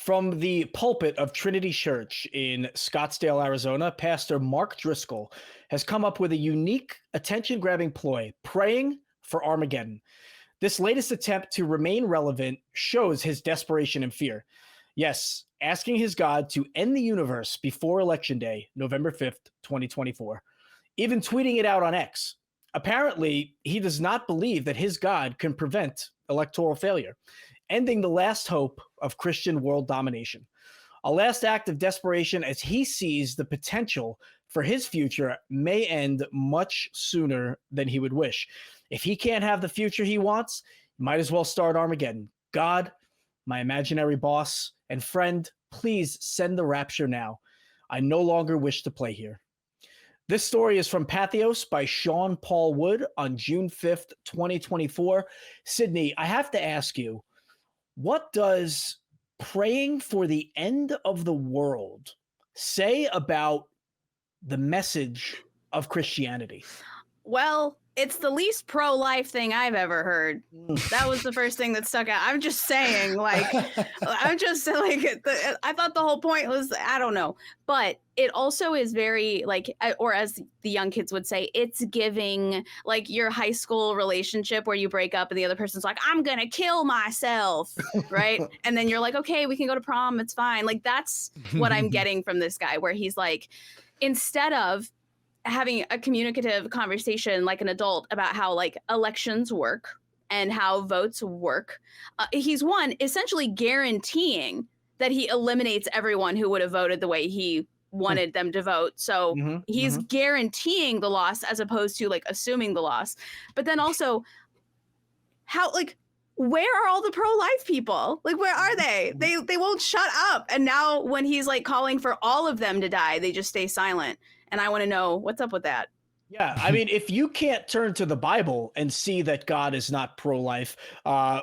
From the pulpit of Trinity Church in Scottsdale, Arizona, Pastor Mark Driscoll has come up with a unique, attention grabbing ploy, praying for Armageddon. This latest attempt to remain relevant shows his desperation and fear. Yes, asking his God to end the universe before Election Day, November 5th, 2024. Even tweeting it out on X. Apparently, he does not believe that his God can prevent electoral failure, ending the last hope of Christian world domination. A last act of desperation as he sees the potential for his future may end much sooner than he would wish. If he can't have the future he wants, might as well start Armageddon. God, my imaginary boss and friend, please send the rapture now. I no longer wish to play here. This story is from Pathos by Sean Paul Wood on June 5th, 2024. Sydney, I have to ask you, what does praying for the end of the world say about the message of Christianity? Well, it's the least pro-life thing I've ever heard. That was the first thing that stuck out. I'm just saying, I thought the whole point was, I don't know. But it also is very, or as the young kids would say, it's giving, your high school relationship where you break up and the other person's like, I'm going to kill myself, right? And then you're like, okay, we can go to prom. It's fine. That's what I'm getting from this guy, where he's like, instead of having a communicative conversation like an adult about how elections work and how votes work, he's essentially guaranteeing that he eliminates everyone who would have voted the way he wanted them to vote. So he's guaranteeing the loss as opposed to assuming the loss. But then also, how where are all the pro-life people? Where are they? They won't shut up. And now when he's calling for all of them to die, they just stay silent. And I want to know what's up with that. Yeah, I mean, if you can't turn to the Bible and see that God is not pro-life,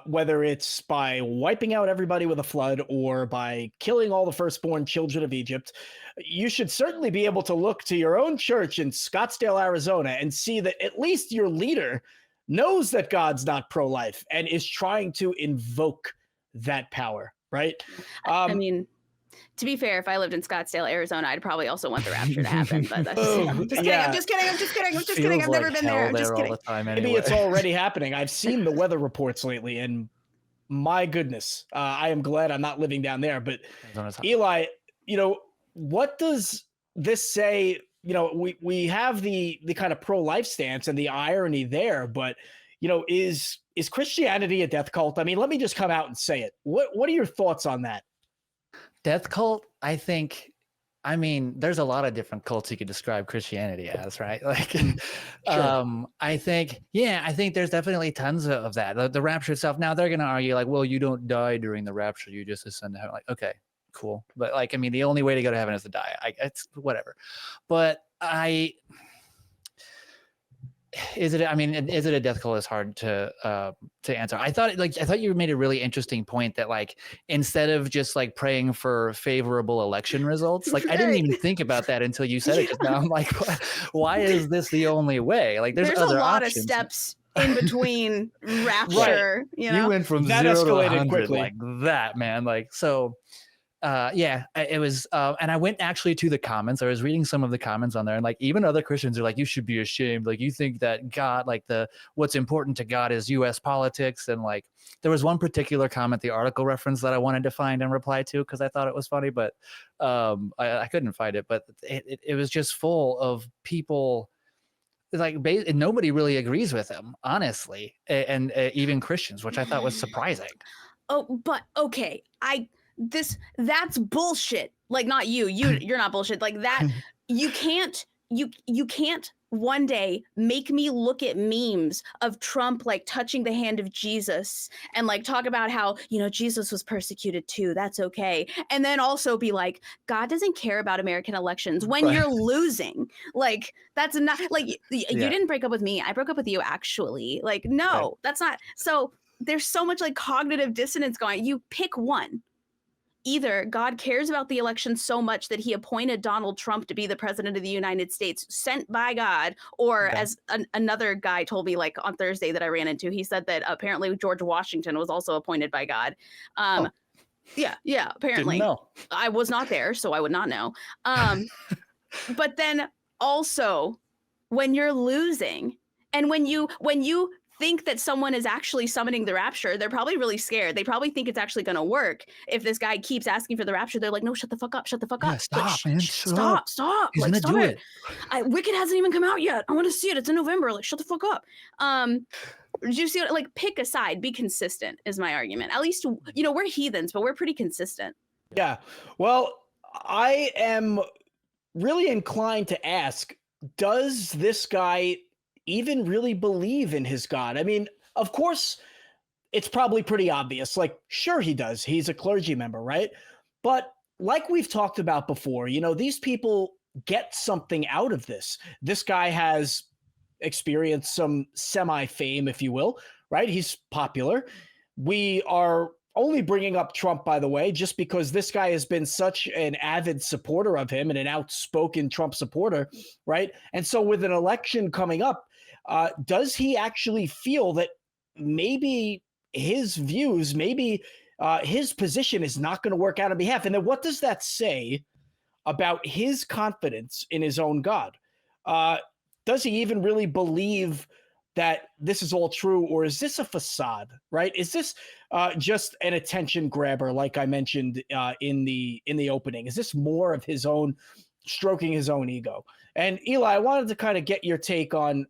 whether it's by wiping out everybody with a flood or by killing all the firstborn children of Egypt, you should certainly be able to look to your own church in Scottsdale, Arizona, and see that at least your leader knows that God's not pro-life and is trying to invoke that power, right? I mean, to be fair, if I lived in Scottsdale, Arizona, I'd probably also want the rapture to happen. But that's I'm just kidding. I've never been there. I'm just kidding. Maybe it's already happening. I've seen the weather reports lately, and my goodness, I am glad I'm not living down there. But Eli, what does this say? We have the kind of pro-life stance and the irony there, but is Christianity a death cult? I mean, let me just come out and say it. What are your thoughts on that? Death cult, I think, there's a lot of different cults you could describe Christianity as, right? Sure. I think there's definitely tons of that. The rapture itself, now they're going to argue well, you don't die during the rapture, you just ascend to heaven. Okay, cool. But the only way to go to heaven is to die. It's whatever. But is it a death cult is hard to answer. I thought you made a really interesting point that instead of just praying for favorable election results, I didn't even think about that until you said it just now. I'm like, why is this the only way? There's other a lot options. Of steps in between rapture. Right. You went from that 0 to escalated 100 quickly. like that, man. It was, and I went actually to the comments. I was reading some of the comments on there, and even other Christians are you should be ashamed. You think that God, what's important to God is U.S. politics. And there was one particular comment, the article reference, that I wanted to find and reply to because I thought it was funny, but I couldn't find it. But it was just full of people. Nobody really agrees with him, honestly, and even Christians, which I thought was surprising. Oh, but okay, that's bullshit. Not you're not bullshit. That you can't one day make me look at memes of Trump touching the hand of Jesus and talk about how Jesus was persecuted too, that's okay, and then also be God doesn't care about American elections when you're losing. That's not you didn't break up with me, I broke up with you, actually. No, right. That's not. So there's so much cognitive dissonance going. You pick one. Either God cares about the election so much that he appointed Donald Trump to be the president of the United States, sent by God, or as another guy told me on Thursday that I ran into, he said that apparently George Washington was also appointed by God. Yeah, apparently. Didn't know. I was not there, so I would not know. But then also when you're losing and when you think that someone is actually summoning the rapture, they're probably really scared. They probably think it's actually going to work. If this guy keeps asking for the rapture, they're like, no, shut the fuck up. Shut the fuck Yeah, up. Like, stop, man. Shut up. stop. He's Like, gonna stop do it. it. Wicked hasn't even come out yet. I want to see it. It's in November. Like, shut the fuck up. Do you see what, like, pick a side, be consistent is my argument. At least, we're heathens, but we're pretty consistent. Yeah. Well, I am really inclined to ask, does this guy even really believe in his God? I mean, of course, it's probably pretty obvious. Like, sure, he does. He's a clergy member, right? But like we've talked about before, these people get something out of this. This guy has experienced some semi fame, if you will, right? He's popular. We are only bringing up Trump, by the way, just because this guy has been such an avid supporter of him and an outspoken Trump supporter, right? And so, with an election coming up, does he actually feel that maybe his views, maybe his position is not going to work out on behalf? And then what does that say about his confidence in his own God? Does he even really believe that this is all true, or is this a facade, right? Is this just an attention grabber, like I mentioned in the opening? Is this more of his own stroking his own ego? And Eli, I wanted to kind of get your take on,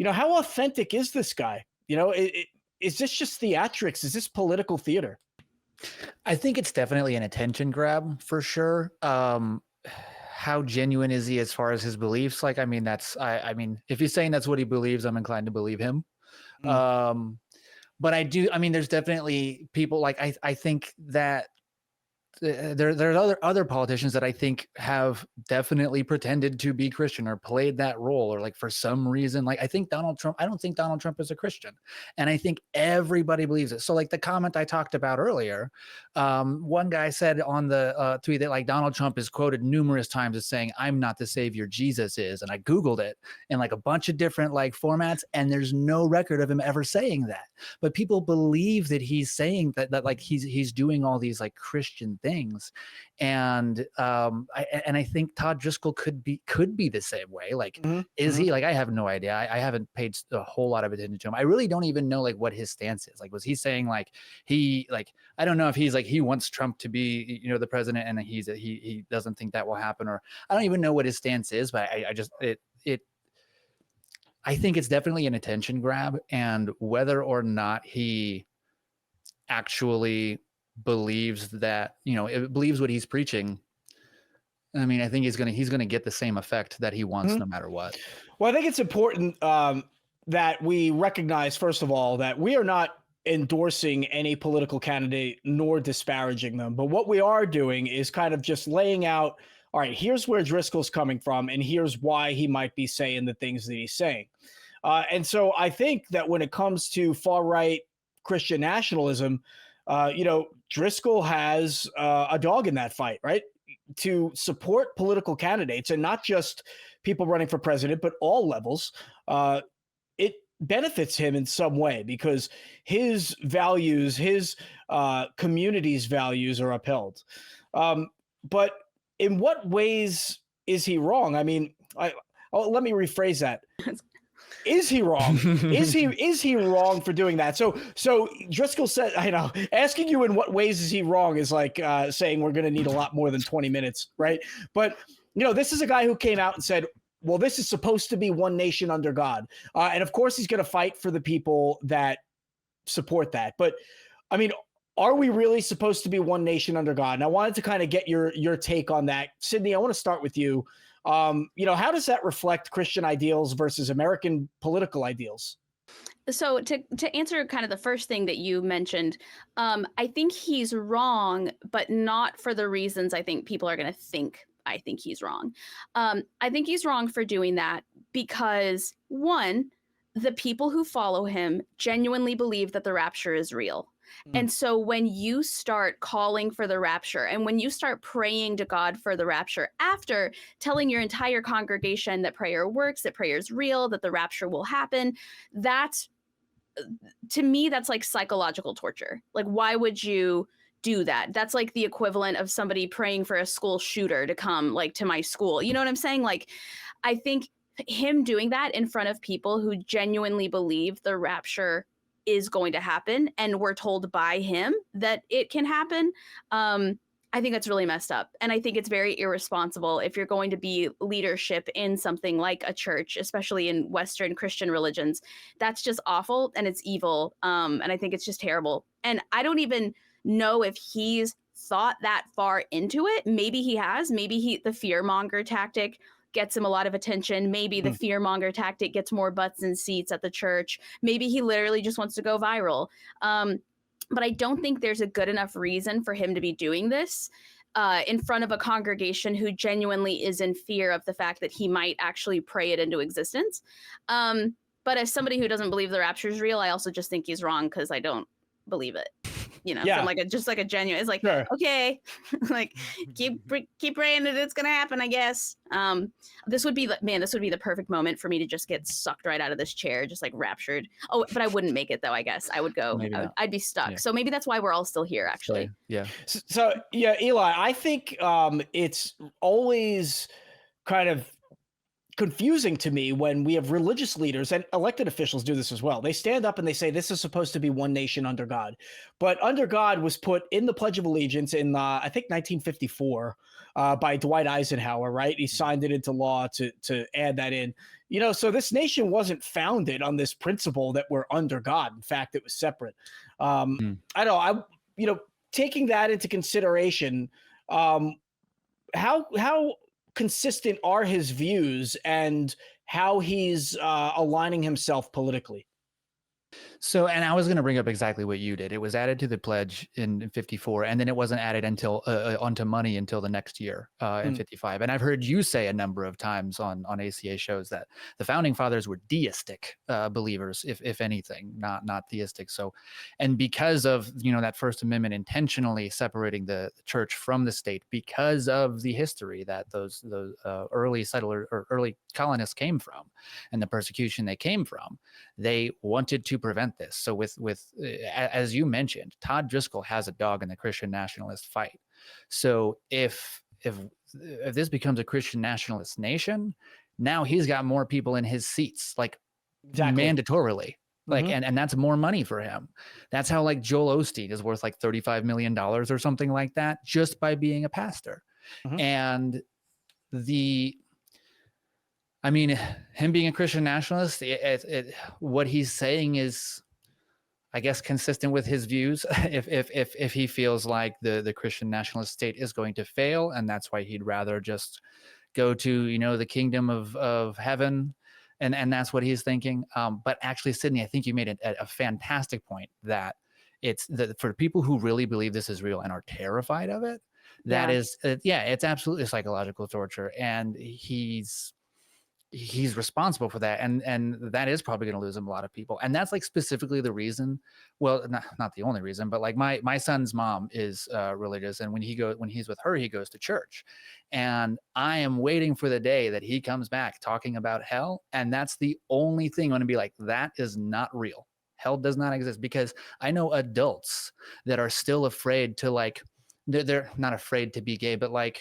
how authentic is this guy? Is this just theatrics? Is this political theater? I think it's definitely an attention grab for sure. How genuine is he as far as his beliefs? Like, I mean, if he's saying that's what he believes, I'm inclined to believe him. But there's definitely people like, I think that there are other politicians that I think have definitely pretended to be Christian or played that role, or like for some reason, like I don't think Donald Trump is a Christian, and I think everybody believes it. So like the comment I talked about earlier, one guy said on the tweet that like Donald Trump is quoted numerous times as saying, "I'm not the savior, Jesus is," and I Googled it in like a bunch of different like formats, and there's no record of him ever saying that. But people believe that he's saying that like he's doing all these like Christian things, and I think Todd Driscoll could be the same way. Like, is he like? I have no idea. I haven't paid a whole lot of attention to him. I really don't even know like what his stance is. Like, was he saying like I don't know if he's like he wants Trump to be the president, and he doesn't think that will happen, or I don't even know what his stance is. But I think it's definitely an attention grab, and whether or not he actually believes that, believes what he's preaching, I mean, I think he's gonna get the same effect that he wants no matter what. Well, I think it's important that we recognize, first of all, that we are not endorsing any political candidate nor disparaging them. But what we are doing is kind of just laying out, all right, here's where Driscoll's coming from, and here's why he might be saying the things that he's saying. And so I think that when it comes to far-right Christian nationalism, Driscoll has a dog in that fight, right? To support political candidates, and not just people running for president, but all levels. It benefits him in some way because his values, his community's values are upheld. But in what ways is he wrong? I mean, let me rephrase that. Is he wrong? Is he wrong for doing that? So Driscoll said, I know, asking you in what ways is he wrong is like saying we're going to need a lot more than 20 minutes, right? But this is a guy who came out and said, well, this is supposed to be one nation under God, and of course he's going to fight for the people that support that. But I mean, are we really supposed to be one nation under God? And I wanted to kind of get your take on that, Sydney. I want to start with you. How does that reflect Christian ideals versus American political ideals? So to answer kind of the first thing that you mentioned, I think he's wrong, but not for the reasons I think people are going to think I think he's wrong. I think he's wrong for doing that because, one, the people who follow him genuinely believe that the rapture is real. And so when you start calling for the rapture and when you start praying to God for the rapture after telling your entire congregation that prayer works, that prayer is real, that the rapture will happen, to me, that's like psychological torture. Like, why would you do that. That's like the equivalent of somebody praying for a school shooter to come like to my school. You know what I'm saying? Like, I think him doing that in front of people who genuinely believe the rapture is going to happen and we're told by him that it can happen. I think that's really messed up. And I think it's very irresponsible if you're going to be leadership in something like a church, especially in Western Christian religions. That's just awful and it's evil. And I think it's just terrible. And I don't even know if he's thought that far into it. Maybe he has. Maybe the fearmonger tactic gets him a lot of attention. Maybe the fearmonger tactic gets more butts and seats at the church. Maybe he literally just wants to go viral. But I don't think there's a good enough reason for him to be doing this in front of a congregation who genuinely is in fear of the fact that he might actually pray it into existence. But as somebody who doesn't believe the rapture is real, I also just think he's wrong because I don't believe it. You know, from just like a genuine, it's like, okay, like keep praying that it's gonna happen, I guess. This would be the perfect moment for me to just get sucked right out of this chair, just like raptured. Oh, but I wouldn't make it though, I guess. I would go, I'd be stuck. Yeah. So maybe that's why we're all still here, actually. Yeah. So yeah, Eli, I think it's always kind of confusing to me when we have religious leaders, and elected officials do this as well. They stand up and they say this is supposed to be one nation under God, but under God was put in the Pledge of Allegiance in I think 1954 by Dwight Eisenhower, right? He signed it into law to add that in. You know, so this nation wasn't founded on this principle that we're under God. In fact, it was separate. I don't know. Taking that into consideration, how consistent are his views and how he's aligning himself politically? So, and I was going to bring up exactly what you did. It was added to the pledge in 54, and then it wasn't added until onto money until the next year in 55. And I've heard you say a number of times on ACA shows that the founding fathers were deistic believers, if anything, not theistic. So, and because of that First Amendment intentionally separating the church from the state, because of the history that those early settlers or early colonists came from, and the persecution they came from, they wanted to prevent this. So with as you mentioned, Todd Driscoll has a dog in the Christian nationalist fight. So if this becomes a Christian nationalist nation, now he's got more people in his seats, like mandatorily. Like, and that's more money for him. That's how like Joel Osteen is worth like $35 million or something like that, just by being a pastor. And him being a Christian nationalist, what he's saying is, I guess, consistent with his views. If he feels like the Christian nationalist state is going to fail, and that's why he'd rather just go to the kingdom of heaven, and that's what he's thinking. But actually, Sydney, I think you made a fantastic point that it's for people who really believe this is real and are terrified of it. That is, it's absolutely psychological torture, and he's responsible for that, and that is probably going to lose him a lot of people. And that's like specifically the reason, well, not the only reason, but like my son's mom is religious, and when he's with her, he goes to church, and I am waiting for the day that he comes back talking about hell, and that's the only thing I'm going to be like, that is not real. Hell does not exist, because I know adults that are still afraid to, like, they're not afraid to be gay, but like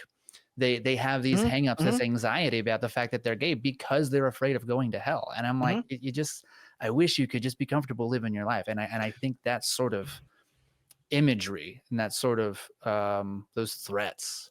they have these hangups, this anxiety about the fact that they're gay because they're afraid of going to hell. And I'm like, I wish you could just be comfortable living your life. And I think that sort of imagery and that sort of those threats.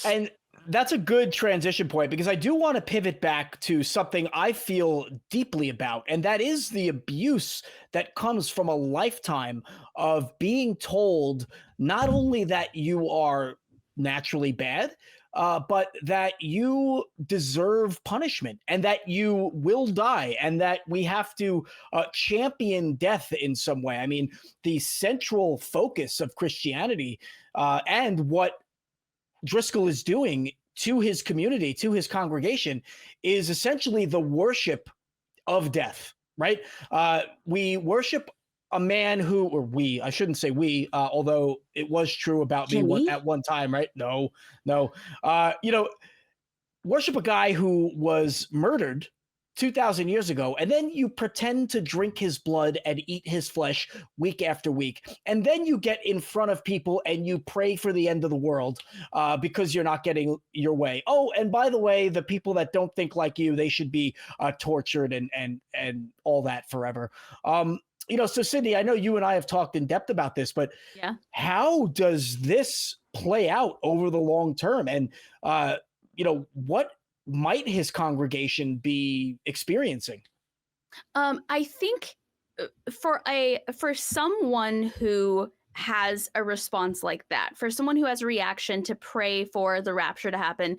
And that's a good transition point, because I do want to pivot back to something I feel deeply about, and that is the abuse that comes from a lifetime of being told not only that you are naturally bad, but that you deserve punishment and that you will die and that we have to champion death in some way. I mean, the central focus of Christianity and what Driscoll is doing to his community, to his congregation, is essentially the worship of death, right? We worship a man who, or I shouldn't say we, although it was true about me at one time, right? No. Worship a guy who was murdered 2,000 years ago, and then you pretend to drink his blood and eat his flesh week after week, and then you get in front of people and you pray for the end of the world because you're not getting your way. Oh, and by the way, the people that don't think like you, they should be tortured and all that forever. So Sydney, I know you and I have talked in depth about this, but Yeah. how does this play out over the long term? And what might his congregation be experiencing? I think for someone who has a response like that, for someone who has a reaction to pray for the rapture to happen,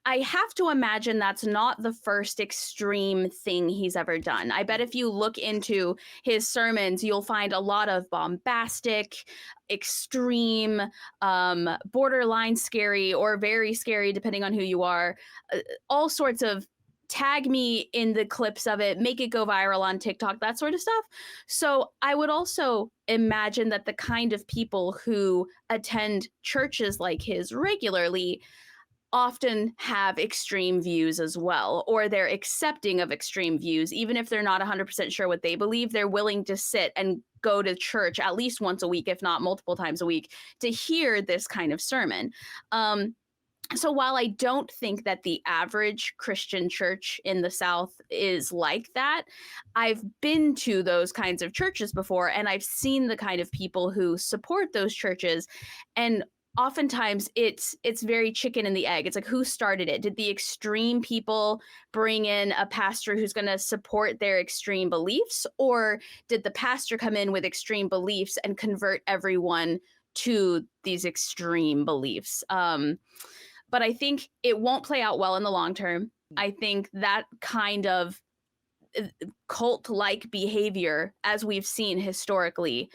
I have to imagine that's not the first extreme thing he's ever done. I bet if you look into his sermons, you'll find a lot of bombastic, extreme, borderline scary, or very scary, depending on who you are, all sorts of tag me in the clips of it, make it go viral on TikTok, that sort of stuff. So I would also imagine that the kind of people who attend churches like his regularly often have extreme views as well, or they're accepting of extreme views. Even if they're not 100% sure what they believe, they're willing to sit and go to church at least once a week, if not multiple times a week, to hear this kind of sermon. So while I don't think that the average Christian church in the South is like that, I've been to those kinds of churches before, and I've seen the kind of people who support those churches. And oftentimes it's very chicken and the egg. It's like, who started it? Did the extreme people bring in a pastor who's going to support their extreme beliefs? Or did the pastor come in with extreme beliefs and convert everyone to these extreme beliefs? But I think it won't play out well in the long term. I think that kind of cult-like behavior, as we've seen historically,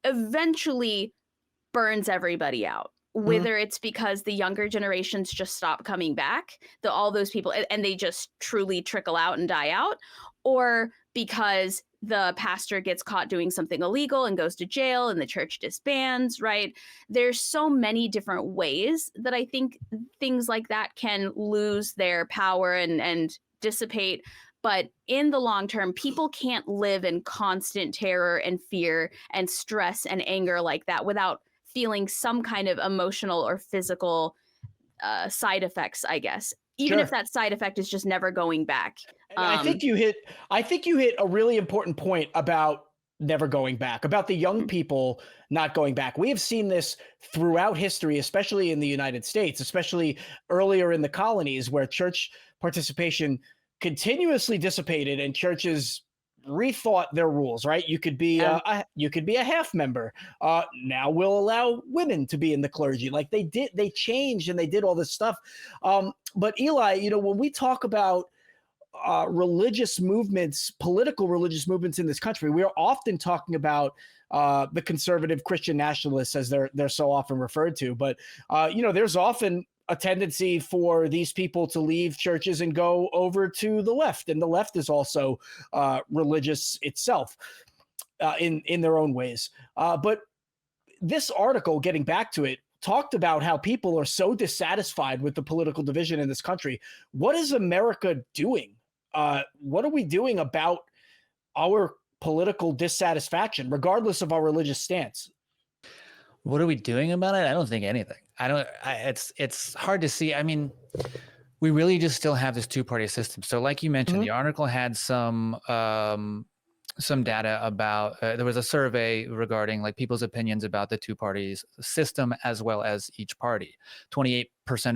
eventually burns everybody out. Whether it's because the younger generations just stop coming back, all those people, and they just truly trickle out and die out, or because the pastor gets caught doing something illegal and goes to jail and the church disbands, right? There's so many different ways that I think things like that can lose their power and dissipate. But in the long term, people can't live in constant terror and fear and stress and anger like that without feeling some kind of emotional or physical side effects, I guess. Even if that side effect is just never going back. I think you hit a really important point about never going back, about the young people not going back. We have seen this throughout history, especially in the United States, especially earlier in the colonies, where church participation continuously dissipated and churches rethought their rules, right? You could be a half member. Now we'll allow women to be in the clergy. Like they changed and they did all this stuff. But Eli, when we talk about religious movements, political religious movements in this country, we are often talking about the conservative Christian nationalists, as they're so often referred to. But there's often a tendency for these people to leave churches and go over to the left, and the left is also religious itself in their own ways. But this article, getting back to it, talked about how people are so dissatisfied with the political division in this country. What is America doing? What are we doing about our political dissatisfaction, regardless of our religious stance? What are we doing about it? I don't think anything. It's hard to see. I mean, we really just still have this two-party system. So like you mentioned, the article had some data about, there was a survey regarding like people's opinions about the two parties system as well as each party. 28%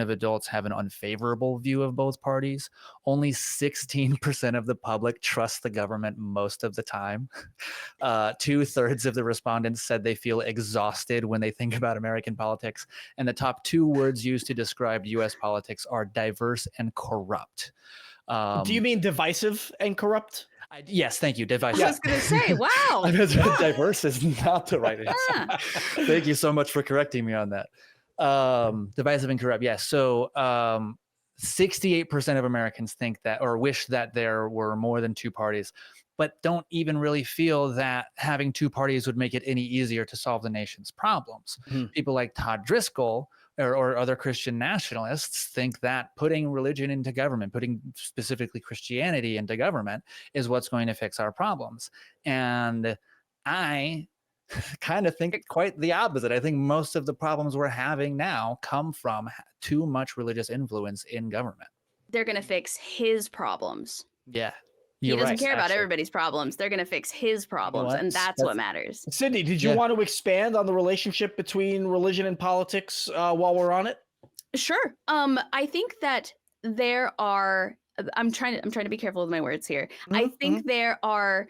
of adults have an unfavorable view of both parties. Only 16% of the public trust the government most of the time. 2/3 of the respondents said they feel exhausted when they think about American politics. And the top two words used to describe US politics are diverse and corrupt. Do you mean divisive and corrupt? Yes, thank you. Divisive. I was going to say, wow. Diverse is not the right answer. Thank you so much for correcting me on that. Divisive and corrupt. Yes. So 68% of Americans think that, or wish that there were more than two parties, but don't even really feel that having two parties would make it any easier to solve the nation's problems. People like Todd Driscoll or other Christian nationalists think that putting religion into government, putting specifically Christianity into government, is what's going to fix our problems. And I kind of think quite the opposite. I think most of the problems we're having now come from too much religious influence in government. They're going to fix his problems. Yeah. He doesn't care about everybody's problems. They're going to fix his problems, and that's what matters. Sydney, did you want to expand on the relationship between religion and politics while we're on it? Sure. I think that there are. I'm trying to be careful with my words here. I think there are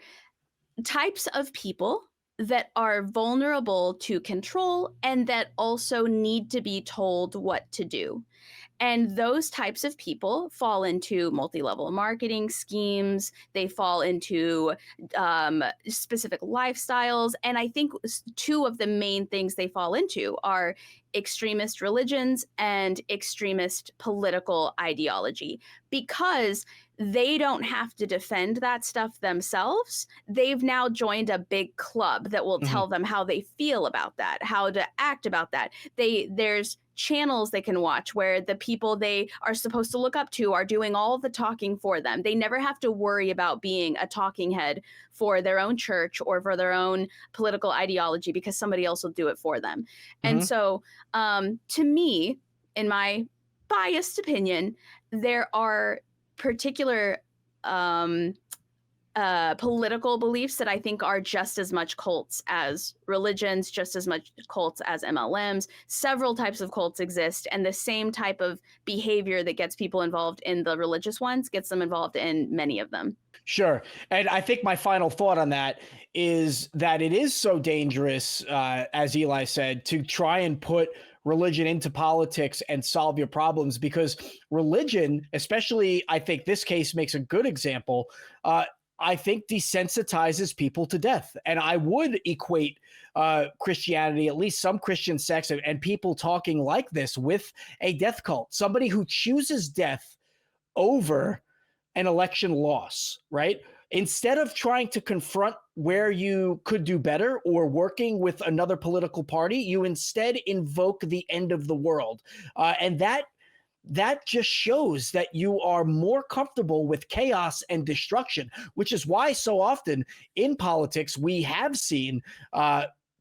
types of people that are vulnerable to control and that also need to be told what to do. And those types of people fall into multi-level marketing schemes. They fall into specific lifestyles. And I think two of the main things they fall into are extremist religions and extremist political ideology, because they don't have to defend that stuff themselves. They've now joined a big club that will tell them how they feel about that, how to act about that. There's channels they can watch where the people they are supposed to look up to are doing all the talking for them. They never have to worry about being a talking head for their own church or for their own political ideology, because somebody else will do it for them. And so to me, in my biased opinion, there are particular political beliefs that I think are just as much cults as religions, just as much cults as MLMs. Several types of cults exist, and the same type of behavior that gets people involved in the religious ones gets them involved in many of them. Sure. And I think my final thought on that is that it is so dangerous, as Eli said, to try and put religion into politics and solve your problems, because religion, especially, I think this case makes a good example, I think desensitizes people to death. And I would equate Christianity, at least some Christian sects, and people talking like this with a death cult, somebody who chooses death over an election loss, right? Instead of trying to confront where you could do better or working with another political party, you instead invoke the end of the world. And that just shows that you are more comfortable with chaos and destruction, which is why so often in politics we have seen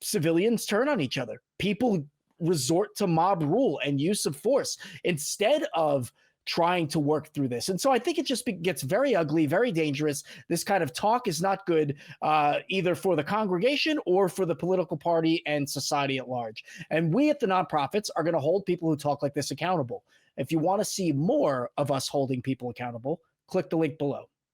civilians turn on each other. People resort to mob rule and use of force instead of trying to work through this. And so I think it just gets very ugly, very dangerous. This kind of talk is not good either for the congregation or for the political party and society at large. And we at the Nonprofits are going to hold people who talk like this accountable. If you want to see more of us holding people accountable, click the link below.